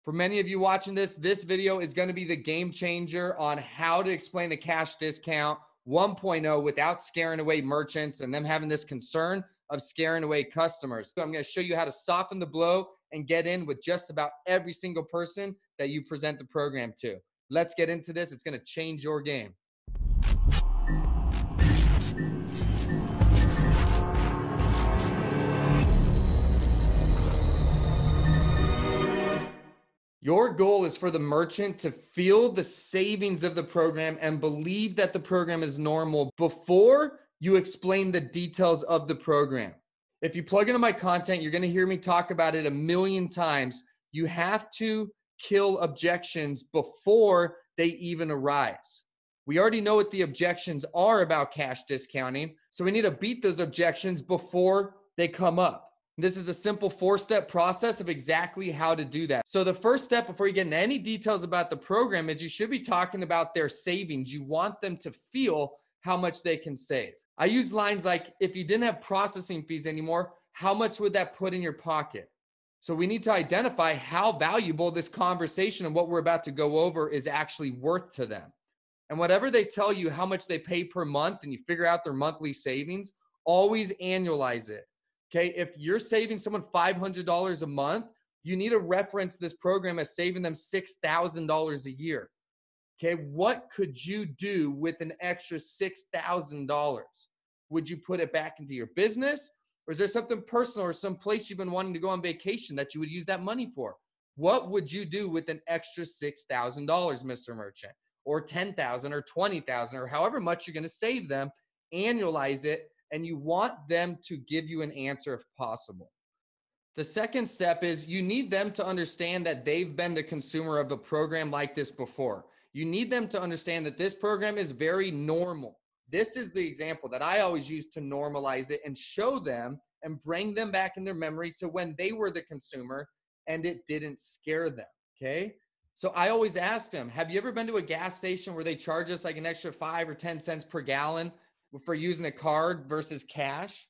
For many of you watching this video is going to be the game changer on how to explain the cash discount 1.0 without scaring away merchants and them having this concern of scaring away customers. So I'm going to show you how to soften the blow and get in with just about every single person that you present the program to. Let's get into this. It's going to change your game. Your goal is for the merchant to feel the savings of the program and believe that the program is normal before you explain the details of the program. If you plug into my content, you're going to hear me talk about it a million times. You have to kill objections before they even arise. We already know what the objections are about cash discounting, so we need to beat those objections before they come up. This is a simple 4-step process of exactly how to do that. So the first step before you get into any details about the program is you should be talking about their savings. You want them to feel how much they can save. I use lines like, if you didn't have processing fees anymore, how much would that put in your pocket? So we need to identify how valuable this conversation and what we're about to go over is actually worth to them. And whatever they tell you how much they pay per month and you figure out their monthly savings, always annualize it. Okay, if you're saving someone $500 a month, you need to reference this program as saving them $6,000 a year. Okay, what could you do with an extra $6,000? Would you put it back into your business? Or is there something personal or some place you've been wanting to go on vacation that you would use that money for? What would you do with an extra $6,000, Mr. Merchant? Or $10,000 or $20,000 or however much you're going to save them, annualize it. And you want them to give you an answer if possible. The second step is you need them to understand that they've been the consumer of a program like this before. You need them to understand that this program is very normal. This is the example that I always use to normalize it and show them and bring them back in their memory to when they were the consumer and it didn't scare them, okay? So I always ask them, have you ever been to a gas station where they charge us like an extra 5 or 10 cents per gallon for using a card versus cash?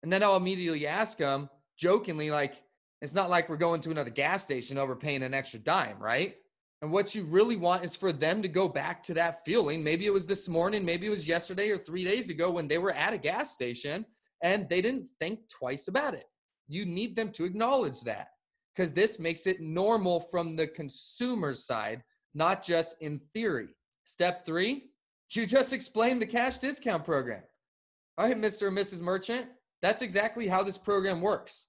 And then I'll immediately ask them jokingly, like, it's not like we're going to another gas station overpaying an extra dime, right? And what you really want is for them to go back to that feeling. Maybe it was this morning, maybe it was yesterday or 3 days ago when they were at a gas station and they didn't think twice about it. You need them to acknowledge that because this makes it normal from the consumer side, not just in theory. Step 3, you just explained the cash discount program. All right, Mr. and Mrs. Merchant, that's exactly how this program works.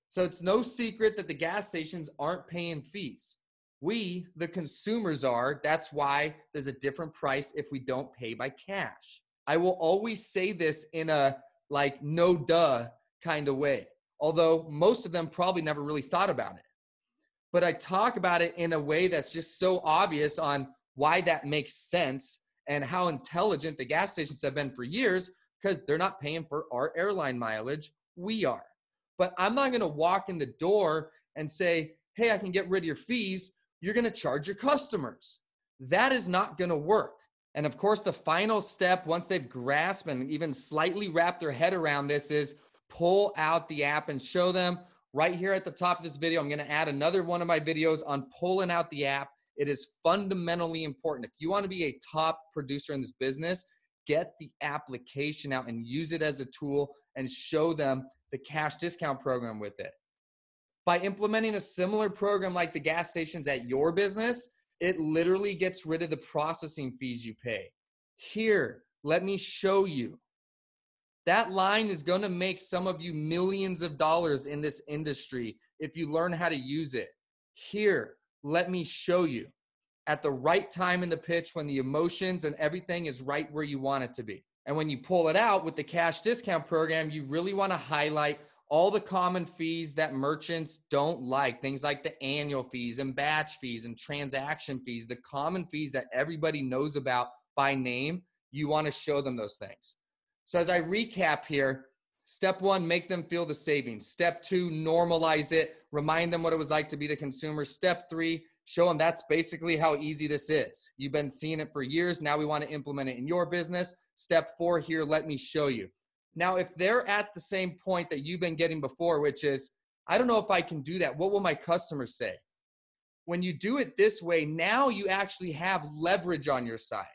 So it's no secret that the gas stations aren't paying fees. We, the consumers, are. That's why there's a different price if we don't pay by cash. I will always say this in a like no duh kind of way, although most of them probably never really thought about it. But I talk about it in a way that's just so obvious on why that makes sense and how intelligent the gas stations have been for years because they're not paying for our airline mileage. We are. But I'm not going to walk in the door and say, hey, I can get rid of your fees. You're going to charge your customers. That is not going to work. And of course, the final step, once they've grasped and even slightly wrapped their head around this, is pull out the app and show them right here at the top of this video. I'm going to add another one of my videos on pulling out the app. It is fundamentally important. If you want to be a top producer in this business, get the application out and use it as a tool and show them the cash discount program with it. By implementing a similar program like the gas stations at your business, it literally gets rid of the processing fees you pay. Here, let me show you. That line is going to make some of you millions of dollars in this industry if you learn how to use it. Here, let me show you at the right time in the pitch when the emotions and everything is right where you want it to be. And when you pull it out with the cash discount program, you really want to highlight all the common fees that merchants don't like. Things like the annual fees and batch fees and transaction fees, the common fees that everybody knows about by name. You want to show them those things. So as I recap here, step 1, make them feel the savings. Step 2, normalize it. Remind them what it was like to be the consumer. Step 3, show them that's basically how easy this is. You've been seeing it for years. Now we want to implement it in your business. Step 4 here, let me show you. Now, if they're at the same point that you've been getting before, which is, I don't know if I can do that. What will my customers say? When you do it this way, now you actually have leverage on your side.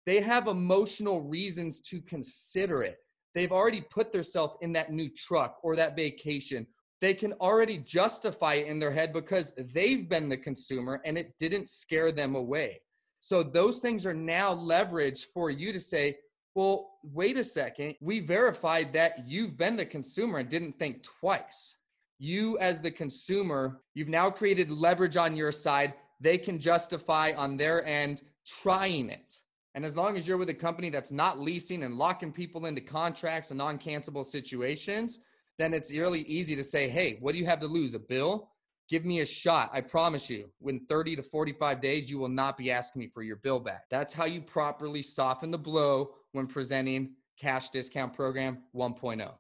They have emotional reasons to consider it. They've already put themselves in that new truck or that vacation. They can already justify it in their head because they've been the consumer and it didn't scare them away. So those things are now leverage for you to say, well, wait a second. We verified that you've been the consumer and didn't think twice. You as the consumer, you've now created leverage on your side. They can justify on their end trying it. And as long as you're with a company that's not leasing and locking people into contracts and non-cancelable situations, then it's really easy to say, hey, what do you have to lose? A bill? Give me a shot. I promise you, within 30 to 45 days, you will not be asking me for your bill back. That's how you properly soften the blow when presenting Cash Discount Program 1.0.